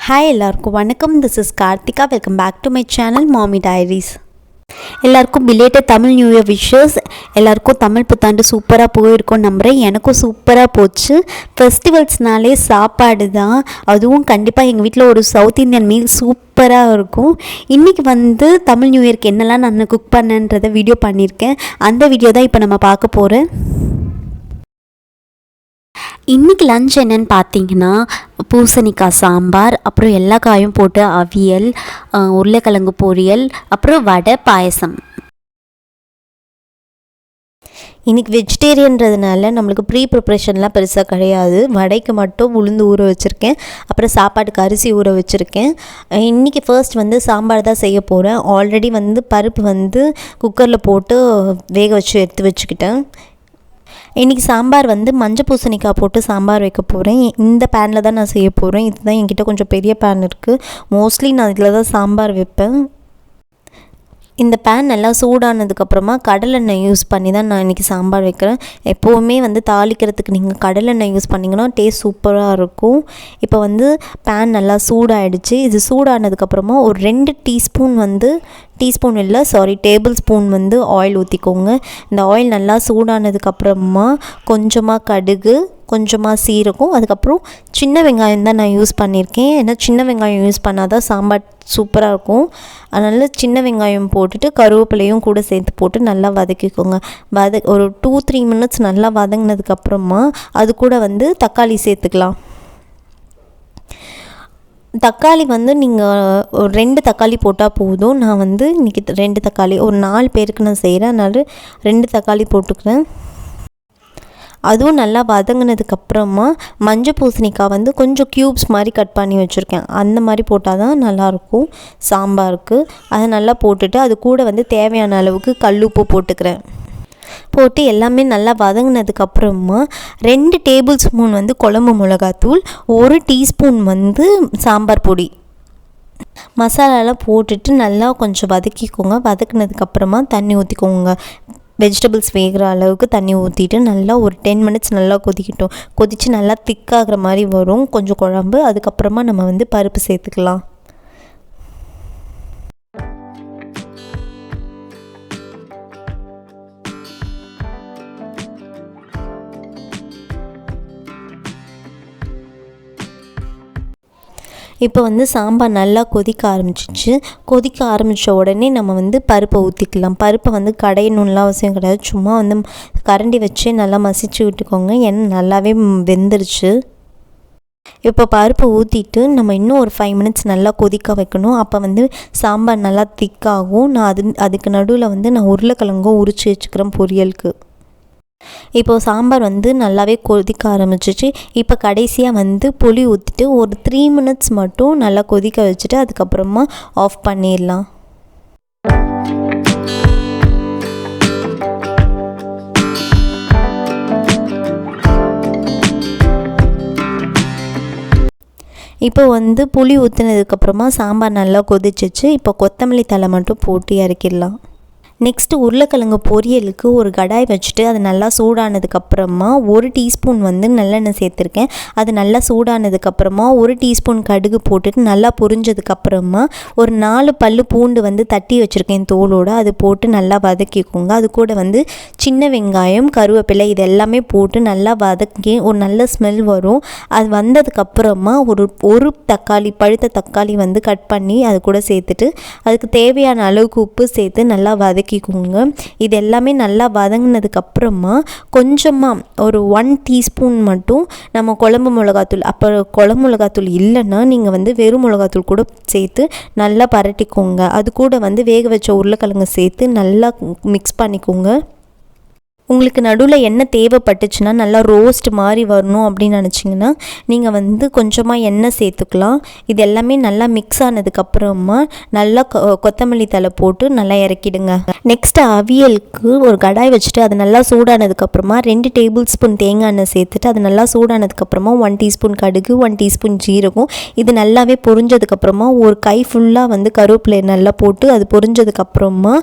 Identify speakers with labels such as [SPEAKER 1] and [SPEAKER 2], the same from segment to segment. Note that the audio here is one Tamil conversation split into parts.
[SPEAKER 1] ஹாய் எல்லாருக்கும் வணக்கம். This is Karthika. Welcome back to my channel Maami diaries. எல்லாருக்கும் belated Tamil new year wishes. எல்லாருக்கும் தமிழ் புத்தாண்டு சூப்பராக போயிருக்கோன்னு நம்புகிறேன். எனக்கும் சூப்பராக போச்சு. ஃபெஸ்டிவல்ஸ்னாலே சாப்பாடு தான், அதுவும் கண்டிப்பாக எங்கள் வீட்டில் ஒரு சவுத் இந்தியன் மீல் சூப்பராக இருக்கும். இன்றைக்கி தமிழ் நியூ இயர்க்கு என்னெல்லாம் நான் குக் பண்ணேன்றதை வீடியோ பண்ணியிருக்கேன். அந்த வீடியோ தான் இப்போ நம்ம பார்க்க போகிறேன். இன்றைக்கி லன்ச் என்னென்னு பார்த்தீங்கன்னா, பூசணிக்காய் சாம்பார், அப்புறம் எல்லா காயும் போட்டு அவியல், உருளைக்கிழங்கு பொரியல், அப்புறம் வடை, பாயசம். இன்றைக்கி வெஜிடேரியன்றதுனால நம்மளுக்கு ப்ரீ ப்ரிப்ரேஷன்லாம் பெருசாக கிடையாது. வடைக்கு மட்டும் உளுந்து ஊற வச்சுருக்கேன், அப்புறம் சாப்பாட்டுக்கு அரிசி ஊற வச்சுருக்கேன். இன்றைக்கி ஃபர்ஸ்ட் சாம்பார் தான் செய்ய போகிறேன். ஆல்ரெடி பருப்பு குக்கரில் போட்டு வேக வச்சு எடுத்து வச்சுக்கிட்டேன். இன்றைக்கி சாம்பார் மஞ்சள் பூசணிக்காய் போட்டு சாம்பார் வைக்க போகிறேன். இந்த பேனில் தான் நான் செய்ய போகிறேன். இதுதான் என்கிட்ட கொஞ்சம் பெரிய பேன் இருக்குது. மோஸ்ட்லி நான் இதில் தான் சாம்பார் வைப்பேன். இந்த பேன் நல்லா சூடானதுக்கப்புறமா கடலெண்ணெய் யூஸ் பண்ணி தான் நான் இன்றைக்கி சாம்பார் வைக்கிறேன். எப்போவுமே தாளிக்கிறதுக்கு நீங்கள் கடலெண்ணெய் யூஸ் பண்ணிங்கன்னா டேஸ்ட் சூப்பராக இருக்கும். இப்போ பேன் நல்லா சூடாகிடுச்சு. இது சூடானதுக்கப்புறமா ஒரு 2 டீஸ்பூன் இல்லை டேபிள் ஸ்பூன் ஆயில் ஊற்றிக்கோங்க. இந்த ஆயில் நல்லா சூடானதுக்கப்புறமா கொஞ்சமாக கடுகு, கொஞ்சமாக சீரகம், அதுக்கப்புறம் சின்ன வெங்காயம் தான் நான் யூஸ் பண்ணியிருக்கேன். ஏன்னா சின்ன வெங்காயம் யூஸ் பண்ணால் தான் சாம்பார் சூப்பராக இருக்கும். அதனால் சின்ன வெங்காயம் போட்டுட்டு கருவேப்பிலையும் கூட சேர்த்து போட்டு நல்லா வதக்கிக்கோங்க. ஒரு 2-3 மினிட்ஸ் நல்லா வதங்கினதுக்கப்புறமா அது கூட தக்காளி சேர்த்துக்கலாம். தக்காளி நீங்கள் ஒரு 2 தக்காளி போட்டால் போதும். நான் இன்றைக்கி 2 தக்காளி, ஒரு 4 பேருக்கு நான் செய்கிறேன், அதனால் 2 தக்காளி போட்டுக்கிறேன். அதுவும் நல்லா வதங்கினதுக்கப்புறமா மஞ்சள் பூசணிக்காய் கொஞ்சம் க்யூப்ஸ் மாதிரி கட் பண்ணி வச்சுருக்கேன். அந்த மாதிரி போட்டால் தான் நல்லாயிருக்கும் சாம்பாருக்கு. அதை நல்லா போட்டுட்டு அது கூட தேவையான அளவுக்கு கல்லுப்பு போட்டுக்கிறேன். போட்டு எல்லாமே நல்லா வதங்கினதுக்கப்புறமா 2 டேபிள் ஸ்பூன் குழம்பு மிளகாத்தூள், 1 டீஸ்பூன் சாம்பார் பொடி, மசாலாலாம் போட்டுட்டு நல்லா கொஞ்சம் வதக்கிக்கோங்க. வதக்கினதுக்கப்புறமா தண்ணி ஊற்றிக்கோங்க. வெஜிடபிள்ஸ் வேகிற அளவுக்கு தண்ணி ஊற்றிட்டு நல்லா ஒரு 10 மினிட்ஸ் நல்லா கொதிக்கட்டும். கொதித்து நல்லா திக்காகிற மாதிரி வரும் கொஞ்சம் குழம்பு. அதுக்கப்புறமா நம்ம பருப்பு சேர்த்துக்கலாம். இப்போ சாம்பார் நல்லா கொதிக்க ஆரம்பிச்சிச்சு. கொதிக்க ஆரம்பித்த உடனே நம்ம பருப்பை ஊற்றிக்கலாம். பருப்பை கடையணும்லாம் அவசியம் கிடையாது. சும்மா கரண்டி வச்சு நல்லா மசிச்சு விட்டுக்கோங்க. ஏன்னா நல்லாவே வெந்துருச்சு. இப்போ பருப்பை ஊற்றிட்டு நம்ம இன்னும் ஒரு 5 மினிட்ஸ் நல்லா கொதிக்க வைக்கணும். அப்போ சாம்பார் நல்லா திக்காகும். நான் அதுக்கு நடுவில் நான் உருளைக்கிழங்கும் உரித்து வச்சுக்கிறேன் பொரியலுக்கு. இப்போது சாம்பார் நல்லாவே கொதிக்க ஆரம்பிச்சிச்சு. இப்போ கடைசியாக புளி ஊற்றிட்டு ஒரு 3 மினிட்ஸ் மட்டும் நல்லா கொதிக்க வச்சுட்டு அதுக்கப்புறமா ஆஃப் பண்ணிடலாம். இப்போ புளி ஊற்றினதுக்கப்புறமா சாம்பார் நல்லா கொதிச்சிச்சு. இப்போ கொத்தமல்லி தழை மட்டும் போட்டு இறக்கிடலாம். நெக்ஸ்ட்டு உருளைக்கிழங்கு பொரியலுக்கு ஒரு கடாய் வச்சுட்டு அது நல்லா சூடானதுக்கப்புறமா 1 டீஸ்பூன் நல்லெண்ணெய் சேர்த்துருக்கேன். அது நல்லா சூடானதுக்கப்புறமா 1 டீஸ்பூன் கடுகு போட்டுட்டு நல்லா பொரிஞ்சதுக்கப்புறமா ஒரு 4 பல்லு பூண்டு தட்டி வச்சுருக்கேன் தோலோடு. அது போட்டு நல்லா வதக்கிக்கோங்க. அது கூட சின்ன வெங்காயம், கருவேப்பிலை இது எல்லாமே போட்டு நல்லா வதக்கி ஒரு நல்ல ஸ்மெல் வரும். அது வந்ததுக்கப்புறமா ஒரு தக்காளி, பழுத்த தக்காளி கட் பண்ணி அது கூட சேர்த்துட்டு அதுக்கு தேவையான அளவுக்கு உப்பு சேர்த்து நல்லா வதக்கிக்கோங்க. இது எல்லாமே நல்லா வதங்கினதுக்கப்புறமா கொஞ்சமாக ஒரு 1 டீஸ்பூன் மட்டும் நம்ம குழம்பு மிளகாத்தூள், அப்போ குழம்பு மிளகாத்தூள் இல்லைன்னா நீங்கள் வெறும் மிளகாத்தூள் கூட சேர்த்து நல்லா பரட்டிக்கோங்க. அது கூட வேக வச்ச உருளைக்கிழங்கு சேர்த்து நல்லா மிக்ஸ் பண்ணிக்கோங்க. உங்களுக்கு நடுவில் எண்ணெய் தேவைப்பட்டுச்சுன்னா நல்லா ரோஸ்ட் மாதிரி வரணும் அப்படின்னு நினச்சிங்கன்னா நீங்கள் கொஞ்சமாக எண்ணெய் சேர்த்துக்கலாம். இது எல்லாமே நல்லா மிக்ஸ் ஆனதுக்கப்புறமா நல்லா கொத்தமல்லி தழை போட்டு நல்லா இறக்கிடுங்க. நெக்ஸ்ட்டு அவியலுக்கு ஒரு கடாய் வச்சுட்டு அது நல்லா சூடானதுக்கப்புறமா 2 டேபிள் ஸ்பூன் தேங்காய் எண்ணெய் சேர்த்துட்டு அது நல்லா சூடானதுக்கப்புறமா 1 டீஸ்பூன் கடுகு, 1 டீஸ்பூன் ஜீரகம், இது நல்லாவே பொரிஞ்சதுக்கப்புறமா ஒரு கை ஃபுல்லாக கருவேப்பிலை நல்லா போட்டு அது பொரிஞ்சதுக்கப்புறமா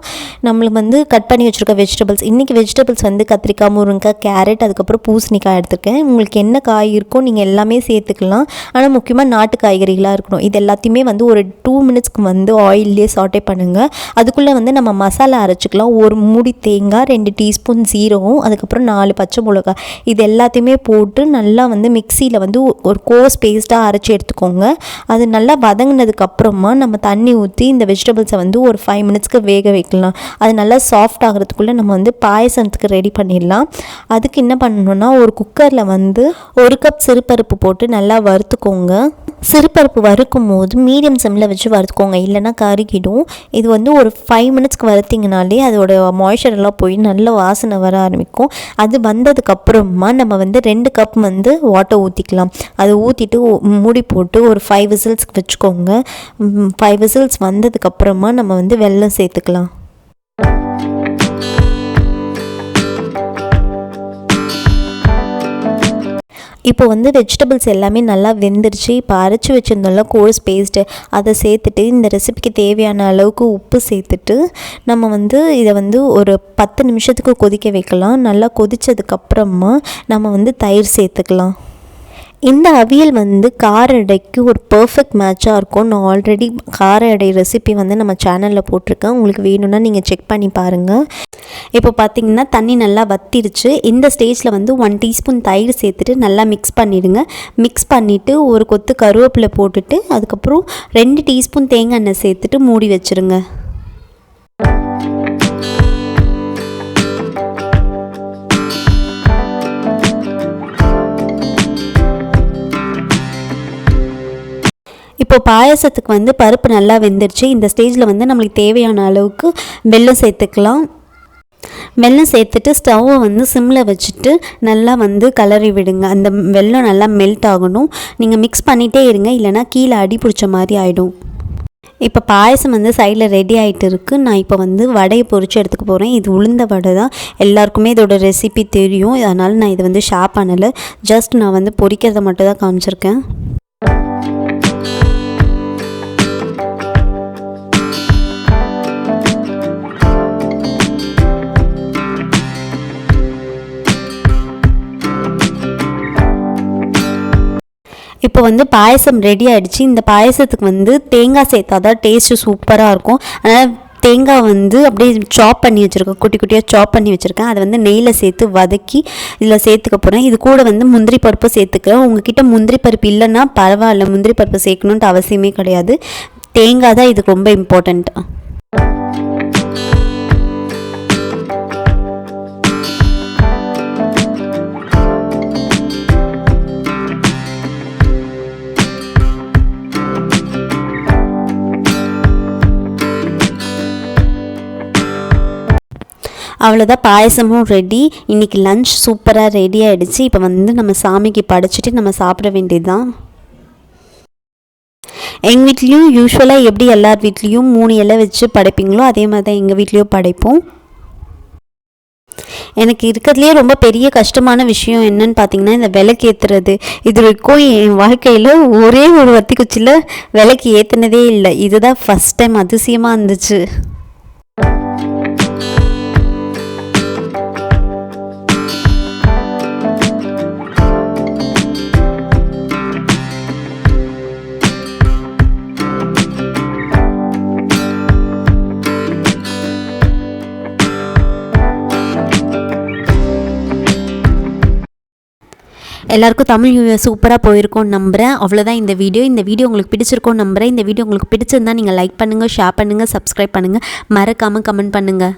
[SPEAKER 1] நம்மளுக்கு கட் பண்ணி வச்சுருக்க வெஜிடபிள்ஸ், இன்றைக்கி வெஜிடபிள்ஸ் வந்து கத்திரிக்காய், முருங்கைக்காய், கேரட், அதுக்கப்புறம் பூசணிக்காய் எடுத்துருக்கேன். உங்களுக்கு என்ன காய் இருக்கோ நீங்கள் எல்லாமே சேர்த்துக்கலாம். ஆனால் முக்கியமாக நாட்டு காய்கறிகளாக இருக்கணும். இது எல்லாத்தையுமே வந்து ஒரு 2 மினிட்ஸ்க்கு வந்து ஆயிலே சாட்டே பண்ணுங்கள். அதுக்குள்ளே வந்து நம்ம மசாலா அரைச்சிக்கலாம். ஒரு மூடி தேங்காய், 2 டீஸ்பூன் சீரகம், அதுக்கப்புறம் 4 பச்சை மிளகாய், இது எல்லாத்தையுமே போட்டு நல்லா வந்து மிக்சியில் வந்து ஒரு கோஸ் பேஸ்ட்டாக அரைச்சி எடுத்துக்கோங்க. அது நல்லா வதங்கினதுக்கப்புறமா நம்ம தண்ணி ஊற்றி இந்த வெஜிடபிள்ஸை வந்து ஒரு 5 மினிட்ஸ்க்கு வேக வைக்கலாம். அது நல்லா சாஃப்ட் ஆகிறதுக்குள்ளே நம்ம வந்து பாயசத்துக்கு ரெடி பண்ணிடலாம். அதுக்கு என்ன பண்ணணும்னா, ஒரு குக்கரில் வந்து 1 கப் சிறுபருப்பு போட்டு நல்லா வறுத்துக்கோங்க. சிறுபருப்பு வறுக்கும் போது மீடியம் சிம்மில் வச்சு வறுத்துக்கோங்க, இல்லைன்னா கருகிடும். இது வந்து ஒரு 5 மினிட்ஸ்க்கு வறுத்திங்கனாலே அதோட மாய்ஸ்சர் எல்லாம் போய் நல்ல வாசனை வர ஆரம்பிக்கும். அது வந்ததுக்கப்புறமா நம்ம வந்து 2 கப் வந்து வாட்டர் ஊற்றிக்கலாம். அது ஊற்றிட்டு மூடி போட்டு ஒரு 5 விசில்ஸ்க்கு வச்சுக்கோங்க. 5 விசில்ஸ் வந்ததுக்கப்புறமா நம்ம வந்து வெல்லம் சேர்த்துக்கலாம். இப்போ வந்து வெஜிடபிள்ஸ் எல்லாமே நல்லா வெந்துருச்சு. இப்போ அரைச்சி வச்சுருந்தோம்ல கோர்ஸ் பேஸ்ட்டு, அதை சேர்த்துட்டு இந்த ரெசிபிக்கு தேவையான அளவுக்கு உப்பு சேர்த்துட்டு நம்ம வந்து இதை வந்து ஒரு 10 நிமிஷத்துக்கு கொதிக்க வைக்கலாம். நல்லா கொதித்ததுக்கப்புறமா நம்ம வந்து தயிர் சேர்த்துக்கலாம். இந்த அவியல் வந்து கார அடைக்கு ஒரு பர்ஃபெக்ட் மேட்சாக இருக்கும். நான் ஆல்ரெடி கார அடை ரெசிபி வந்து நம்ம சேனலில் போட்டிருக்கேன். உங்களுக்கு வேணும்னா நீங்கள் செக் பண்ணி பாருங்கள். இப்போ பார்த்திங்கன்னா தண்ணி நல்லா வத்திருச்சு. இந்த ஸ்டேஜில் வந்து 1 டீஸ்பூன் தயிர் சேர்த்துட்டு நல்லா மிக்ஸ் பண்ணிவிடுங்க. மிக்ஸ் பண்ணிவிட்டு ஒரு கொத்து கருவேப்பிலை போட்டுட்டு அதுக்கப்புறம் 2 டீஸ்பூன் தேங்காய் எண்ணெய் சேர்த்துட்டு மூடி வச்சுருங்க. இப்போ பாயசத்துக்கு வந்து பருப்பு நல்லா வெந்துருச்சு. இந்த ஸ்டேஜில் வந்து நம்மளுக்கு தேவையான அளவுக்கு வெல்லம் சேர்த்துக்கலாம். வெல்லம் சேர்த்துட்டு ஸ்டவ்வை வந்து சிம்மில் வச்சுட்டு நல்லா வந்து கலரி விடுங்க. அந்த வெல்லம் நல்லா மெல்ட் ஆகணும். நீங்கள் மிக்ஸ் பண்ணிகிட்டே இருங்க, இல்லைனா கீழே அடி பிடிச்ச மாதிரி ஆகிடும். இப்போ பாயசம் வந்து சைடில் ரெடி ஆகிட்டு இருக்குது. நான் இப்போ வந்து வடையை பொரித்து எடுத்துக்க போகிறேன். இது உளுந்த வடை தான். எல்லாருக்குமே இதோட ரெசிபி தெரியும், அதனால் நான் இதை வந்து ஷேர் பண்ணலை. ஜஸ்ட் நான் வந்து பொரிக்கிறத மட்டும் தான் காமிச்சிருக்கேன். இப்போ வந்து பாயசம் ரெடி ஆகிடுச்சு. இந்த பாயசத்துக்கு வந்து தேங்காய் சேர்த்தா தான் டேஸ்ட்டு சூப்பராக இருக்கும். அதனால் தேங்காய் வந்து அப்படியே சாப் பண்ணி வச்சுருக்கேன், குட்டி குட்டியாக சாப் பண்ணி வச்சுருக்கேன். அதை வந்து நெய்யில் சேர்த்து வதக்கி இதில் சேர்த்துக்க போகிறேன். இது கூட வந்து முந்திரி பருப்பு சேர்த்துக்கிறேன். உங்ககிட்ட முந்திரி பருப்பு இல்லைன்னா பரவாயில்ல, முந்திரி பருப்பு சேர்க்கணுன்ட்டு அவசியமே கிடையாது. தேங்காய் தான் இதுக்கு ரொம்ப இம்பார்ட்டண்ட். அவ்வளோதான், பாயசமும் ரெடி. இன்றைக்கி லன்ச் சூப்பராக ரெடி ஆகிடுச்சு. இப்போ வந்து நம்ம சாமிக்கு படைச்சிட்டு நம்ம சாப்பிட வேண்டியது தான். எங்கள் வீட்லேயும் யூஸ்வலாக எப்படி எல்லார் வீட்லேயும் 3 இலை வச்சு படைப்பீங்களோ அதே மாதிரி தான் எங்கள் வீட்லேயும் படைப்போம். எனக்கு இருக்கிறதுலே ரொம்ப பெரிய கஷ்டமான விஷயம் என்னன்னு பார்த்தீங்கன்னா, இந்த விளக்கு ஏற்றுறது. இது வரைக்கும் என் வாழ்க்கையில் ஒரே ஒரு வத்தி குச்சியில் விளக்கு ஏற்றுனதே இல்லை. இதுதான் ஃபஸ்ட் டைம். அதிசயமாக இருந்துச்சு. எல்லாருக்கும் தமிழ் நியூ இயர் சூப்பராக போயிருக்கோன்னு நம்புகிறேன். அவ்வளோதான் இந்த வீடியோ. இந்த வீடியோ உங்களுக்கு பிடிச்சிருக்கோன்னு நம்புகிறேன். இந்த வீடியோ உங்களுக்கு பிடிச்சிருந்தா நீங்கள் லைக் பண்ணுங்கள், ஷேர் பண்ணுங்கள், சப்ஸ்கிரைப் பண்ணுங்கள், மறக்காமல் கமெண்ட் பண்ணுங்கள்.